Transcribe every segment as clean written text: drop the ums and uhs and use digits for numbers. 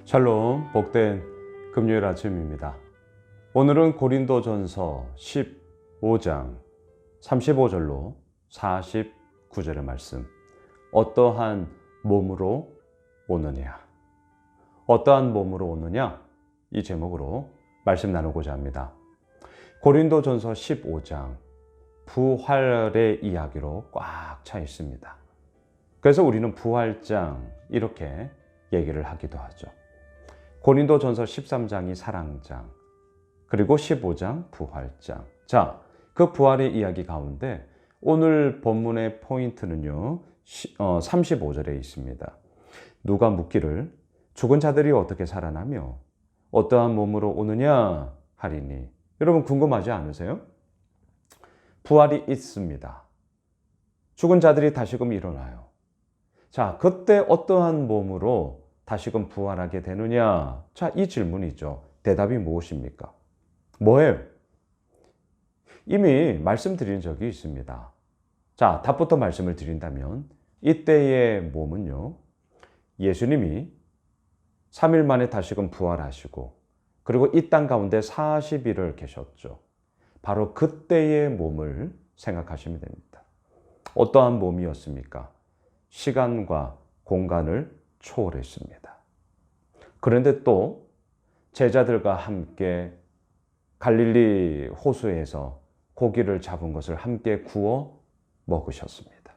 샬롬, 복된 금요일 아침입니다. 오늘은 고린도전서 15장 35절로 49절의 말씀. 어떠한 몸으로 오느냐? 어떠한 몸으로 오느냐? 이 제목으로 말씀 나누고자 합니다. 고린도전서 15장 부활의 이야기로 꽉 차 있습니다. 그래서 우리는 부활장 이렇게 얘기를 하기도 하죠. 고린도전서 13장이 사랑장, 그리고 15장 부활장. 자, 그 부활의 이야기 가운데 오늘 본문의 포인트는요, 35절에 있습니다. 누가 묻기를 죽은 자들이 어떻게 살아나며 어떠한 몸으로 오느냐 하리니. 여러분 궁금하지 않으세요? 부활이 있습니다. 죽은 자들이 다시금 일어나요. 자, 그때 어떠한 몸으로 다시금 부활하게 되느냐? 자, 이 질문이죠. 대답이 무엇입니까? 뭐예요? 이미 말씀드린 적이 있습니다. 자, 답부터 말씀을 드린다면 이때의 몸은요, 예수님이 3일 만에 다시금 부활하시고 그리고 이 땅 가운데 40일을 계셨죠. 바로 그때의 몸을 생각하시면 됩니다. 어떠한 몸이었습니까? 시간과 공간을 초월했습니다. 그런데 또 제자들과 함께 갈릴리 호수에서 고기를 잡은 것을 함께 구워 먹으셨습니다.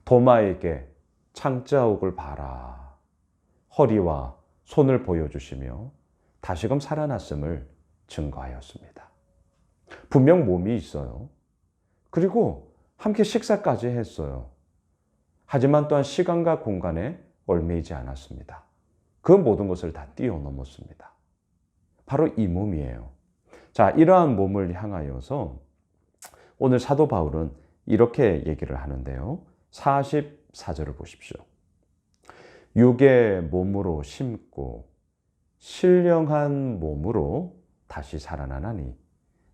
도마에게 창자옥을 봐라, 허리와 손을 보여주시며 다시금 살아났음을 증거하였습니다. 분명 몸이 있어요. 그리고 함께 식사까지 했어요. 하지만 또한 시간과 공간에 얽매이지 않았습니다. 그 모든 것을 다 뛰어넘었습니다. 바로 이 몸이에요. 자, 이러한 몸을 향하여서 오늘 사도 바울은 이렇게 얘기를 하는데요. 44절을 보십시오. 육의 몸으로 심고 신령한 몸으로 다시 살아나나니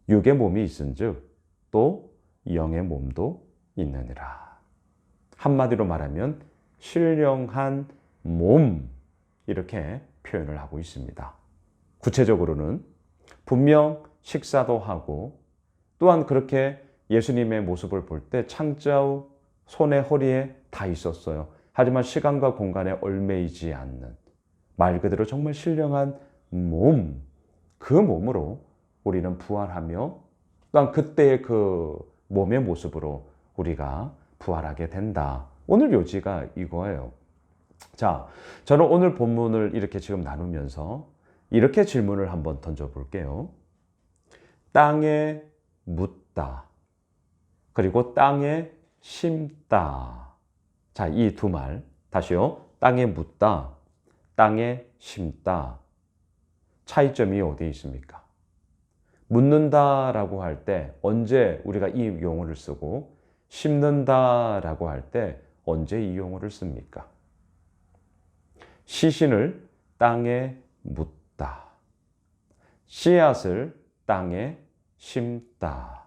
육의 몸이 있은즉 또 영의 몸도 있느니라. 한마디로 말하면 신령한 몸, 이렇게 표현을 하고 있습니다. 구체적으로는 분명 식사도 하고 또한 그렇게 예수님의 모습을 볼 때 창자우 손에 허리에 다 있었어요. 하지만 시간과 공간에 얽매이지 않는 말 그대로 정말 신령한 몸, 그 몸으로 우리는 부활하며 또한 그때의 그 몸의 모습으로 우리가 부활하게 된다. 오늘 요지가 이거예요. 자, 저는 오늘 본문을 이렇게 지금 나누면서 이렇게 질문을 한번 던져볼게요. 땅에 묻다, 그리고 땅에 심다. 자, 이 두 말 다시요. 땅에 묻다, 땅에 심다. 차이점이 어디에 있습니까? 묻는다라고 할 때 언제 우리가 이 용어를 쓰고 심는다라고 할 때 언제 이 용어를 씁니까? 시신을 땅에 묻다. 씨앗을 땅에 심다.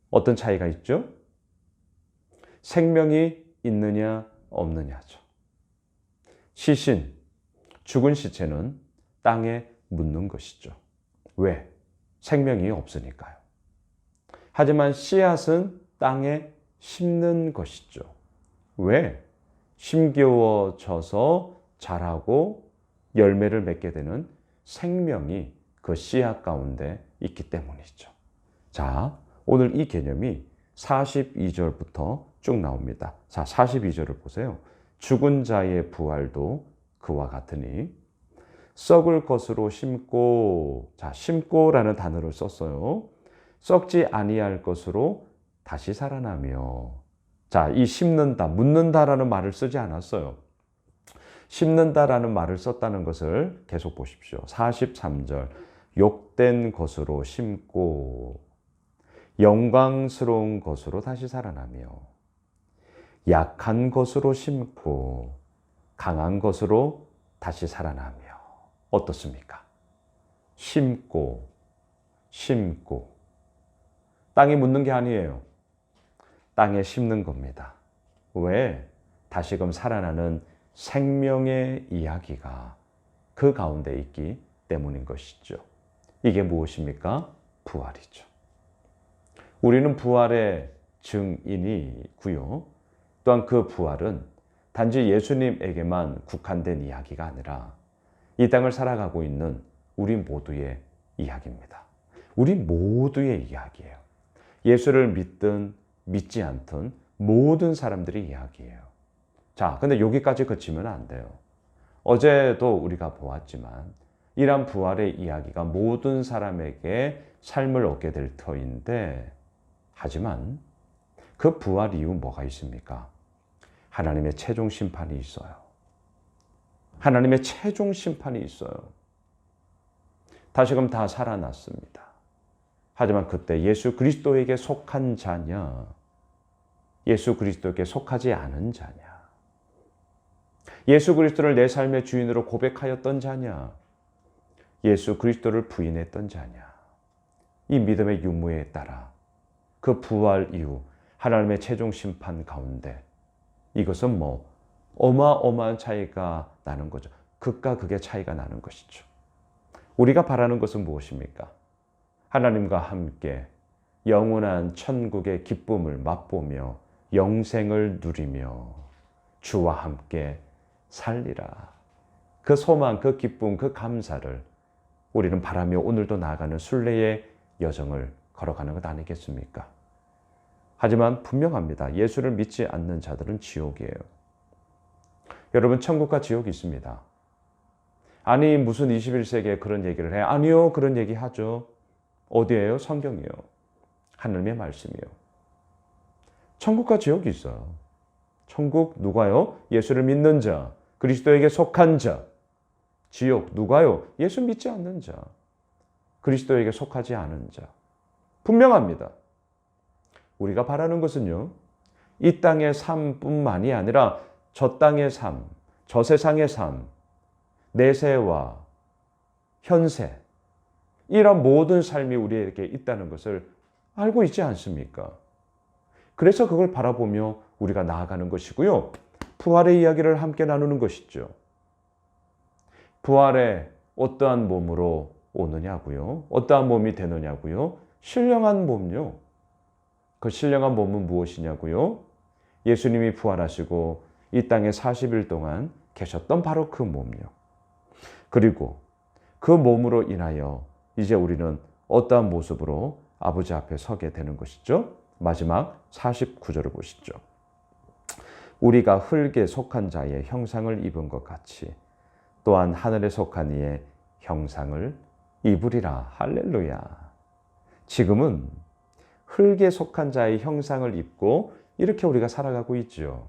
어떤 차이가 있죠? 생명이 있느냐 없느냐죠. 시신, 죽은 시체는 땅에 묻는 것이죠. 왜? 생명이 없으니까요. 하지만 씨앗은 땅에 심는 것이죠. 왜? 심겨워져서 자라고 열매를 맺게 되는 생명이 그 씨앗 가운데 있기 때문이죠. 자, 오늘 이 개념이 42절부터 쭉 나옵니다. 자, 42절을 보세요. 죽은 자의 부활도 그와 같으니 썩을 것으로 심고, 자, 심고라는 단어를 썼어요. 썩지 아니할 것으로 다시 살아나며. 자, 이 심는다, 묻는다라는 말을 쓰지 않았어요. 심는다라는 말을 썼다는 것을 계속 보십시오. 43절. 욕된 것으로 심고 영광스러운 것으로 다시 살아나며 약한 것으로 심고 강한 것으로 다시 살아나며. 어떻습니까? 심고 땅에 묻는 게 아니에요. 땅에 심는 겁니다. 왜? 다시금 살아나는 생명의 이야기가 그 가운데 있기 때문인 것이죠. 이게 무엇입니까? 부활이죠. 우리는 부활의 증인이고요. 또한 그 부활은 단지 예수님에게만 국한된 이야기가 아니라 이 땅을 살아가고 있는 우리 모두의 이야기입니다. 우리 모두의 이야기예요. 예수를 믿든 믿지 않든 모든 사람들의 이야기예요. 자, 근데 여기까지 그치면 안 돼요. 어제도 우리가 보았지만 이러한 부활의 이야기가 모든 사람에게 삶을 얻게 될 터인데, 하지만 그 부활 이후 뭐가 있습니까? 하나님의 최종 심판이 있어요. 하나님의 최종 심판이 있어요. 다시금 다 살아났습니다. 하지만 그때 예수 그리스도에게 속한 자냐, 예수 그리스도에게 속하지 않은 자냐, 예수 그리스도를 내 삶의 주인으로 고백하였던 자냐, 예수 그리스도를 부인했던 자냐, 이 믿음의 유무에 따라 그 부활 이후 하나님의 최종 심판 가운데 이것은 어마어마한 차이가 나는 거죠. 극과 극의 차이가 나는 것이죠. 우리가 바라는 것은 무엇입니까? 하나님과 함께 영원한 천국의 기쁨을 맛보며 영생을 누리며 주와 함께 살리라. 그 소망, 그 기쁨, 그 감사를 우리는 바라며 오늘도 나아가는 순례의 여정을 걸어가는 것 아니겠습니까? 하지만 분명합니다. 예수를 믿지 않는 자들은 지옥이에요. 여러분, 천국과 지옥이 있습니다. 아니, 무슨 21세기에 그런 얘기를 해? 아니요, 그런 얘기 하죠. 어디예요? 성경이요. 하나님의 말씀이요. 천국과 지옥이 있어요. 천국 누가요? 예수를 믿는 자, 그리스도에게 속한 자. 지옥 누가요? 예수 믿지 않는 자, 그리스도에게 속하지 않은 자. 분명합니다. 우리가 바라는 것은요, 이 땅의 삶뿐만이 아니라 저 땅의 삶, 저 세상의 삶, 내세와 현세, 이런 모든 삶이 우리에게 있다는 것을 알고 있지 않습니까? 그래서 그걸 바라보며 우리가 나아가는 것이고요. 부활의 이야기를 함께 나누는 것이죠. 부활에 어떠한 몸으로 오느냐고요? 어떠한 몸이 되느냐고요? 신령한 몸요. 그 신령한 몸은 무엇이냐고요? 예수님이 부활하시고 이 땅에 40일 동안 계셨던 바로 그 몸요. 그리고 그 몸으로 인하여 이제 우리는 어떠한 모습으로 아버지 앞에 서게 되는 것이죠? 마지막 49절을 보시죠. 우리가 흙에 속한 자의 형상을 입은 것 같이 또한 하늘에 속한 이의 형상을 입으리라. 할렐루야. 지금은 흙에 속한 자의 형상을 입고 이렇게 우리가 살아가고 있죠.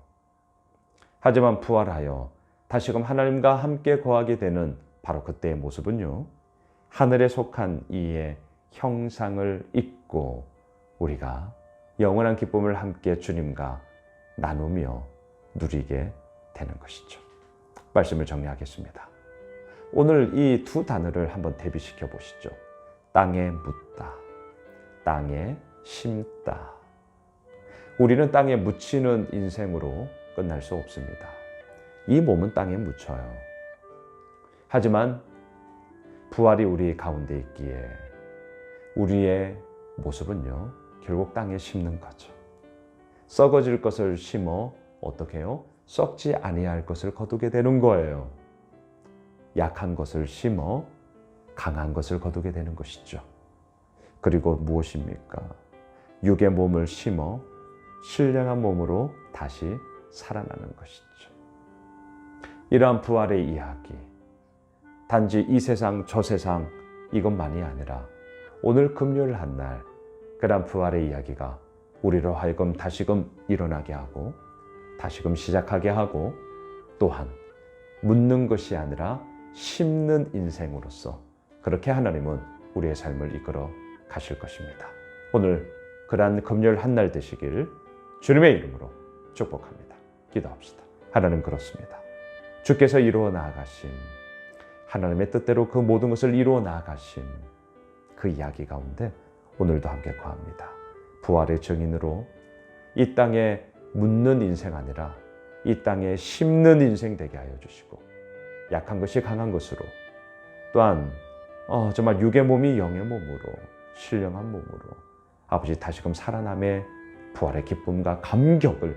하지만 부활하여 다시금 하나님과 함께 거하게 되는 바로 그때의 모습은요, 하늘에 속한 이의 형상을 입고 우리가 영원한 기쁨을 함께 주님과 나누며 누리게 되는 것이죠. 말씀을 정리하겠습니다. 오늘 이 두 단어를 한번 대비시켜 보시죠. 땅에 묻다, 땅에 심다. 우리는 땅에 묻히는 인생으로 끝날 수 없습니다. 이 몸은 땅에 묻혀요. 하지만 부활이 우리 가운데 있기에 우리의 모습은요, 결국 땅에 심는 거죠. 썩어질 것을 심어 어떻게 해요? 썩지 아니할 것을 거두게 되는 거예요. 약한 것을 심어 강한 것을 거두게 되는 것이죠. 그리고 무엇입니까? 육의 몸을 심어 신령한 몸으로 다시 살아나는 것이죠. 이러한 부활의 이야기, 단지 이 세상 저 세상 이것만이 아니라 오늘 금요일 한날 그러한 부활의 이야기가 우리로 하여금 다시금 일어나게 하고 다시금 시작하게 하고 또한 묻는 것이 아니라 심는 인생으로서 그렇게 하나님은 우리의 삶을 이끌어 가실 것입니다. 오늘 그러한 금요일 한날 되시길 주님의 이름으로 축복합니다. 기도합시다. 하나님, 그렇습니다. 주께서 이루어 나아가신 하나님의 뜻대로 그 모든 것을 이루어 나아가신 그 이야기 가운데 오늘도 함께 거합니다. 부활의 증인으로 이 땅에 묻는 인생 아니라 이 땅에 심는 인생 되게 하여 주시고 약한 것이 강한 것으로 또한 정말 육의 몸이 영의 몸으로 신령한 몸으로 아버지 다시금 살아남의 부활의 기쁨과 감격을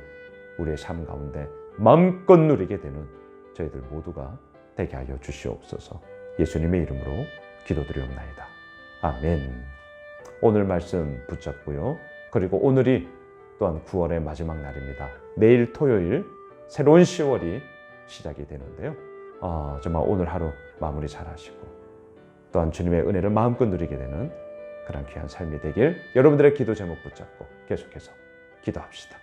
우리의 삶 가운데 마음껏 누리게 되는 저희들 모두가 되게 하여 주시옵소서. 예수님의 이름으로 기도드리옵나이다. 아멘. 오늘 말씀 붙잡고요. 그리고 오늘이 또한 9월의 마지막 날입니다. 내일 토요일 새로운 10월이 시작이 되는데요. 정말 오늘 하루 마무리 잘 하시고 또한 주님의 은혜를 마음껏 누리게 되는 그런 귀한 삶이 되길 여러분들의 기도 제목 붙잡고 계속해서 기도합시다.